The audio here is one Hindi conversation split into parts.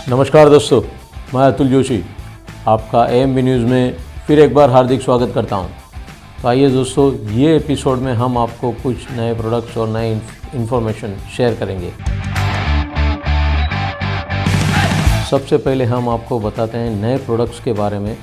नमस्कार दोस्तों, मैं अतुल जोशी आपका AMB न्यूज़ में फिर एक बार हार्दिक स्वागत करता हूं। तो आइए दोस्तों, ये एपिसोड में हम आपको कुछ नए प्रोडक्ट्स और नए इन्फॉर्मेशन शेयर करेंगे। सबसे पहले हम आपको बताते हैं नए प्रोडक्ट्स के बारे में।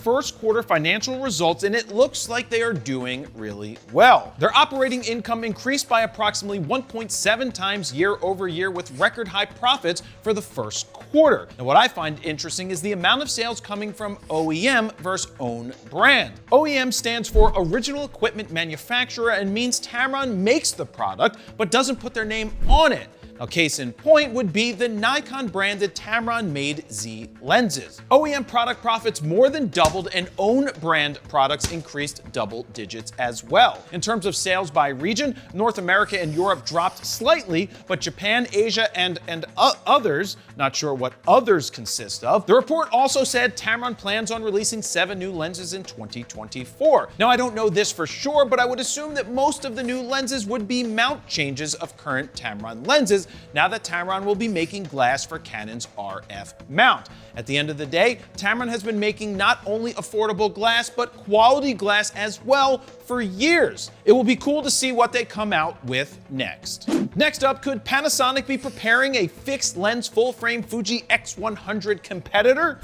First quarter financial results, and it looks like they are doing really well. Their operating income increased by approximately 1.7 times year over year with record high profits for the first quarter. Now, what I find interesting is the amount of sales coming from OEM versus own brand. OEM stands for Original Equipment Manufacturer and means Tamron makes the product but doesn't put their name on it. Now, case in point would be the Nikon branded Tamron made Z lenses. OEM product profits more than doubled and own brand products increased double digits as well. In terms of sales by region, North America and Europe dropped slightly, but Japan, Asia, and others, not sure what others consist of. The report also said Tamron plans on releasing 7 new lenses in 2024. Now, I don't know this for sure, but I would assume that most of the new lenses would be mount changes of current Tamron lenses, now that Tamron will be making glass for Canon's RF mount. At the end of the day, Tamron has been making not only affordable glass, but quality glass as well for years. It will be cool to see what they come out with next. Next up, could Panasonic be preparing a fixed lens full frame Fuji X100 competitor?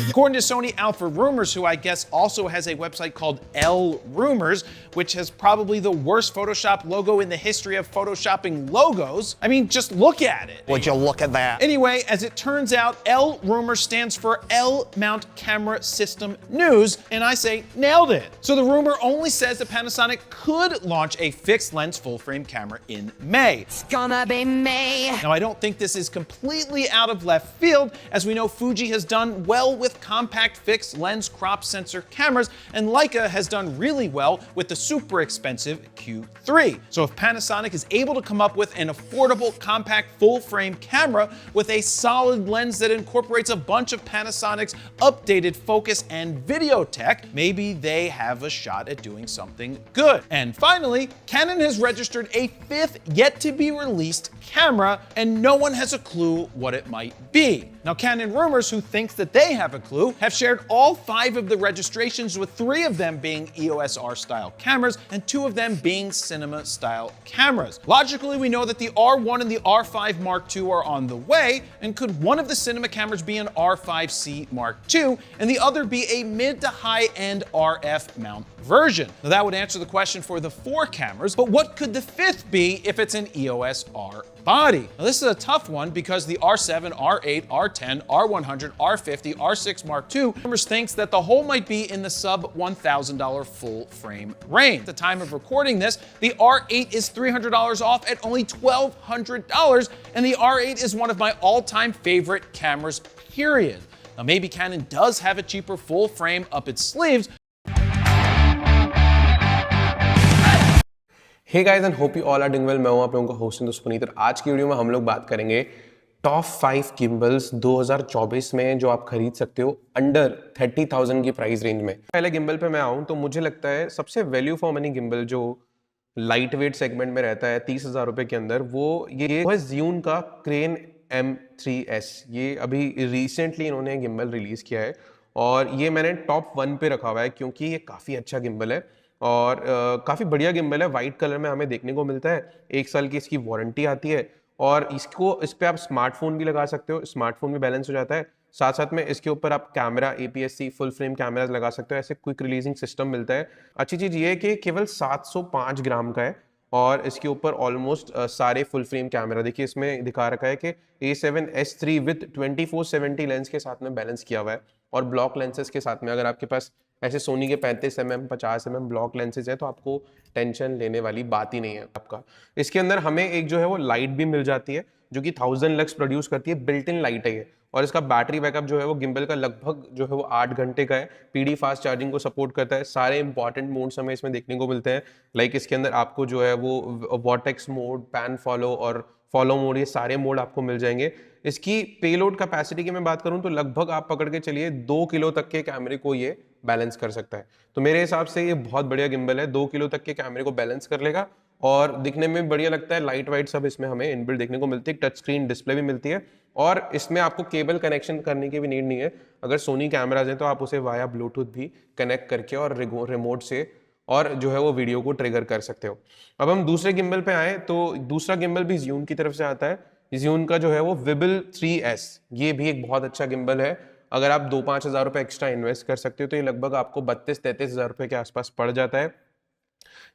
According to Sony Alpha Rumors, who I guess also has a website called L Rumors, which has probably the worst Photoshop logo in the history of photoshopping logos. I mean, just look at it. Would you look at that? Anyway, as it turns out, L Rumors stands for L Mount Camera System News, and I say nailed it. So the rumor only says that Panasonic could launch a fixed lens full frame camera in May. It's gonna be May. Now, I don't think this is completely out of left field, as we know Fuji has done well with compact fixed lens crop sensor cameras, and Leica has done really well with the super expensive Q3. So if Panasonic is able to come up with an affordable compact full frame camera with a solid lens that incorporates a bunch of Panasonic's updated focus and video tech, maybe they have a shot at doing something good. And finally, Canon has registered a 5th yet to be released camera, and no one has a clue what it might be. Now, Canon Rumors, who thinks that they have a clue, have shared all 5 of the registrations, with 3 of them being EOS R style cameras and 2 of them being cinema style cameras. Logically, we know that the R1 and the R5 Mark II are on the way, and could one of the cinema cameras be an R5C Mark II and the other be a mid to high end RF mount version. Now, that would answer the question for the 4 cameras, but what could the 5th be if it's an EOS R body? Now, this is a tough one because the R7, R8, R10, R100, R50, R6 Mark II numbers thinks that the whole might be in the sub $1,000 full frame range. At the time of recording this, the R8 is $300 off at only $1,200, and the R8 is one of my all-time favorite cameras, period. Now, maybe Canon does have a cheaper full frame up its sleeves. Hey guys and hope you all are doing well. मैं हूं आप लोगों का होस्ट दोस्त पुनीत और आज की वीडियो में हम लोग बात करेंगे टॉप 5 गिम्बल्स 2024 में जो आप खरीद सकते हो अंडर 30,000 की प्राइस रेंज में। पहले गिम्बल पे मैं आऊं तो मुझे लगता है सबसे वैल्यू फॉर मनी गिम्बल जो लाइट वेट सेगमेंट में रहता है 30,000 रुपए के अंदर, वो है ज़्यून का क्रेन M3S। ये अभी रिसेंटली इन्होंने गिम्बल रिलीज किया है और ये मैंने टॉप 1 पे रखा हुआ है क्योंकि ये काफ़ी अच्छा गिम्बल है और काफ़ी बढ़िया गिम्बल है। वाइट कलर में हमें देखने को मिलता है, 1 साल की इसकी वारंटी आती है और इस पे आप स्मार्टफोन भी लगा सकते हो, स्मार्टफोन भी बैलेंस हो जाता है। साथ साथ में इसके ऊपर आप camera APS-C full frame cameras लगा सकते हो, ऐसे क्विक रिलीजिंग सिस्टम मिलता है। अच्छी चीज़ ये है कि केवल 705 ग्राम का है और इसके ऊपर ऑलमोस्ट सारे फुल फ्रेम कैमरा, देखिए इसमें दिखा रखा है कि A7S3 विद 2470 लेंस के साथ में बैलेंस किया हुआ है और ब्लॉक लेंसेज के साथ में। अगर आपके पास ऐसे सोनी के 35mm 50mm ब्लॉक लेंसेज है तो आपको टेंशन लेने वाली बात ही नहीं है आपका। इसके अंदर हमें एक जो है वो लाइट भी मिल जाती है जो कि 1000 लक्स प्रोड्यूस करती है, बिल्ट इन लाइट है ये। और इसका बैटरी बैकअप जो है वो गिम्बल का लगभग जो है वो 8 घंटे का है। PD फास्ट चार्जिंग को सपोर्ट करता है। सारे इंपॉर्टेंट मोड्स हमें इसमें देखने को मिलते हैं, लाइक इसके अंदर आपको जो है वो वॉर्टेक्स मोड, पैन फॉलो और फॉलो मोड, ये सारे मोड आपको मिल जाएंगे। इसकी पेलोड कैपेसिटी की मैं बात करूं तो लगभग आप पकड़ के चलिए 2 किलो तक के कैमरे को ये बैलेंस कर सकता है। तो मेरे हिसाब से ये बहुत बढ़िया गिम्बल है, 2 किलो तक के कैमरे को बैलेंस कर लेगा और दिखने में बढ़िया लगता है। लाइट वाइट सब इसमें हमें इनबिल्ट देखने को मिलती है, टच स्क्रीन डिस्प्ले भी मिलती है और इसमें आपको केबल कनेक्शन करने की भी नीड नहीं है। अगर सोनी कैमराज हैं तो आप उसे वाया ब्लूटूथ भी कनेक्ट करके और रिमोट से और जो है वो वीडियो को ट्रिगर कर सकते हो। अब हम दूसरे गिम्बल पे आए तो दूसरा गिम्बल भी ज़्यून की तरफ से आता है। ज़्यून का जो है वो विबल 3S, ये भी एक बहुत अच्छा गिम्बल है। अगर आप 2-5 हज़ार रुपये एक्स्ट्रा इन्वेस्ट कर सकते हो तो ये लगभग आपको 32-33 हज़ार रुपये के आसपास पड़ जाता है।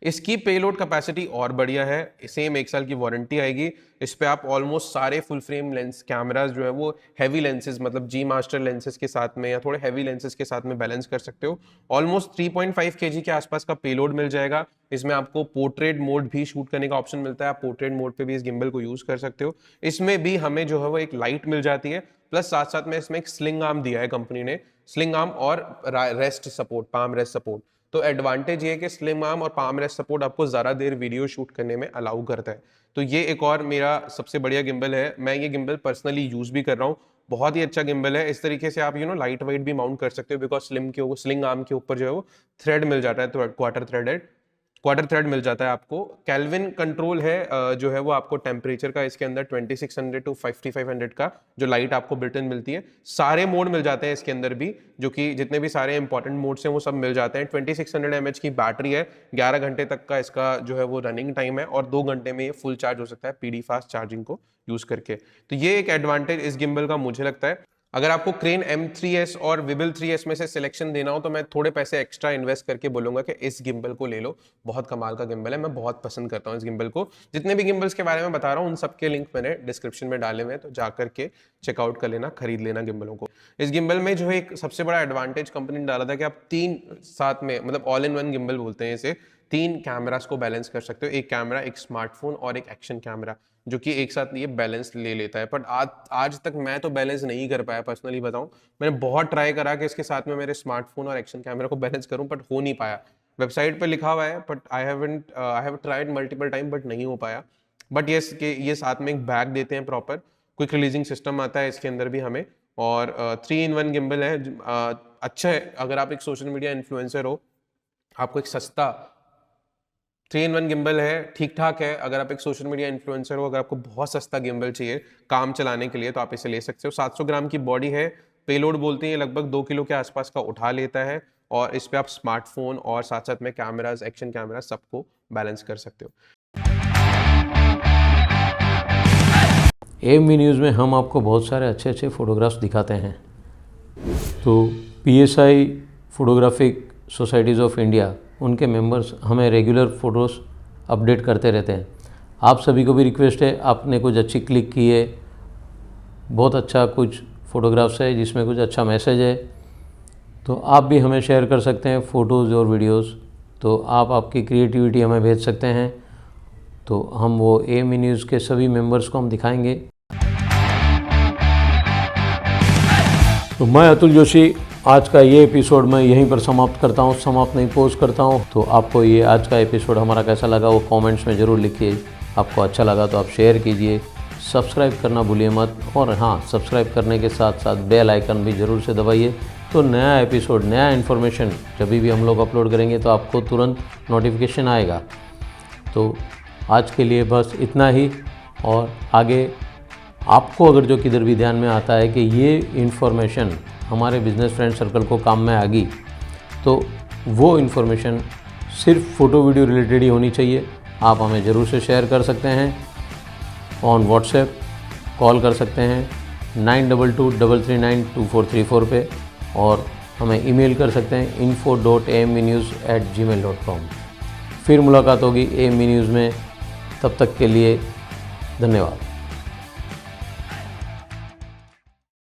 इसकी पेलोड कैपेसिटी और बढ़िया है, सेम 1 साल की वारंटी आएगी। इस पे आप ऑलमोस्ट सारे फुल फ्रेम लेंस कैमराज जो है वो हैवी लेंसेज, मतलब G मास्टर लेंसेज के साथ में या थोड़े हैवी लेंसेज के साथ में बैलेंस कर सकते हो। ऑलमोस्ट 3.5 kg के आसपास का पेलोड मिल जाएगा। इसमें आपको पोर्ट्रेट मोड भी शूट करने का ऑप्शन मिलता है, आप पोर्ट्रेट मोड पे भी इस गिम्बल को यूज कर सकते हो। इसमें भी हमें जो है वो एक लाइट मिल जाती है, प्लस साथ साथ में इसमें एक स्लिंग आर्म दिया है कंपनी ने, स्लिंग आर्म और rest support, palm rest support. तो एडवांटेज ये है कि स्लिम आर्म और पाम रेस्ट सपोर्ट आपको ज़्यादा देर वीडियो शूट करने में अलाउ करता है। तो ये एक और मेरा सबसे बढ़िया गिम्बल है। मैं ये गिम्बल पर्सनली यूज़ भी कर रहा हूँ, बहुत ही अच्छा गिम्बल है। इस तरीके से आप लाइट वेट भी माउंट कर सकते हो बिकॉज स्लिंग आर्म के ऊपर जो है वो थ्रेड मिल जाता है, तो क्वार्टर थ्रेड मिल जाता है आपको। कैल्विन कंट्रोल है जो है वो आपको टेम्परेचर का इसके अंदर 2600 टू 5500 का जो लाइट आपको बिल्ट इन मिलती है। सारे मोड मिल जाते हैं इसके अंदर भी, जो कि जितने भी सारे इंपॉर्टेंट मोड्स हैं वो सब मिल जाते हैं। 2600 mAh की बैटरी है, 11 घंटे तक का इसका जो है वो रनिंग टाइम है और 2 घंटे में ये फुल चार्ज हो सकता है PD फास्ट चार्जिंग को यूज करके। तो ये एक एडवांटेज इस गिम्बल का मुझे लगता है। अगर आपको क्रेन M3S और विबल 3S में से सिलेक्शन देना हो तो मैं थोड़े पैसे एक्स्ट्रा इन्वेस्ट करके बोलूंगा कि इस गिम्बल को ले लो, बहुत कमाल का गिम्बल है। मैं बहुत पसंद करता हूँ इस गिम्बल को। जितने भी गिम्बल्स के बारे में बता रहा हूँ उन सबके लिंक मैंने डिस्क्रिप्शन में डाले हुए हैं, तो जाकर के चेकआउट कर लेना, खरीद लेना गिम्बलों को। इस गिम्बल में जो है एक सबसे बड़ा एडवांटेज कंपनी ने डाला था कि आप 3 साथ में, मतलब ऑल इन वन गिम्बल बोलते हैं इसे, 3 कैमरास को बैलेंस कर सकते हो। एक कैमरा, एक स्मार्टफोन और एक एक्शन कैमरा, जो कि एक साथ ये बैलेंस ले लेता है। बट आज तक मैं तो बैलेंस नहीं कर पाया, पर्सनली बताऊं। मैंने बहुत ट्राई करा कि इसके साथ में मेरे स्मार्टफोन और एक्शन कैमरा को बैलेंस करूं, बट हो नहीं पाया। वेबसाइट पे लिखा हुआ है but I have tried multiple time but नहीं हो पाया। बट ये साथ में एक बैग देते हैं, प्रॉपर क्विक रिलीजिंग सिस्टम आता है इसके अंदर भी हमें, और 3-in-1 गिम्बल है। अच्छा है अगर आप एक सोशल मीडिया इन्फ्लुएंसर हो, आपको एक सस्ता 3-in-1 गिम्बल है, ठीक ठाक है। अगर आप एक सोशल मीडिया इन्फ्लुएंसर हो, अगर आपको बहुत सस्ता गिम्बल चाहिए काम चलाने के लिए तो आप इसे ले सकते हो। 700 ग्राम की बॉडी है, पेलोड बोलते हैं लगभग 2 किलो के आसपास का उठा लेता है और इस पे आप स्मार्टफोन और साथ साथ में कैमराज, एक्शन कैमराज सबको बैलेंस कर सकते हो। AMV न्यूज़ में हम आपको बहुत सारे अच्छे अच्छे फ़ोटोग्राफ्स दिखाते हैं। तो PSI photographic societies of India उनके मेंबर्स हमें रेगुलर फ़ोटोज़ अपडेट करते रहते हैं। आप सभी को भी रिक्वेस्ट है, आपने कुछ अच्छी क्लिक की है, बहुत अच्छा कुछ फ़ोटोग्राफ्स है जिसमें कुछ अच्छा मैसेज है, तो आप भी हमें शेयर कर सकते हैं फ़ोटोज़ और वीडियोज़। तो आप आपकी क्रिएटिविटी हमें भेज सकते हैं, तो हम वो AME न्यूज़ के सभी मेंबर्स को हम दिखाएंगे। तो मैं अतुल जोशी आज का ये एपिसोड मैं यहीं पर समाप्त करता हूँ, समाप्त नहीं पोस्ट करता हूँ। तो आपको ये आज का एपिसोड हमारा कैसा लगा वो कमेंट्स में ज़रूर लिखिए। आपको अच्छा लगा तो आप शेयर कीजिए, सब्सक्राइब करना भूलिए मत, और हाँ, सब्सक्राइब करने के साथ साथ बेल आइकन भी ज़रूर से दबाइए। तो नया एपिसोड, नया इन्फॉर्मेशन जब भी हम लोग अपलोड करेंगे तो आपको तुरंत नोटिफिकेशन आएगा। तो आज के लिए बस इतना ही, और आगे आपको अगर जो किधर भी ध्यान में आता है कि ये इन्फॉर्मेशन हमारे बिजनेस फ्रेंड सर्कल को काम में आ गई, तो वो इन्फॉर्मेशन सिर्फ फ़ोटो वीडियो रिलेटेड ही होनी चाहिए। आप हमें ज़रूर से शेयर कर सकते हैं, ऑन व्हाट्सएप कॉल कर सकते हैं 9223392434 पे, और हमें ईमेल कर सकते हैं info.amenews@gmail.com। फिर मुलाकात होगी AME न्यूज़ में, तब तक के लिए धन्यवाद।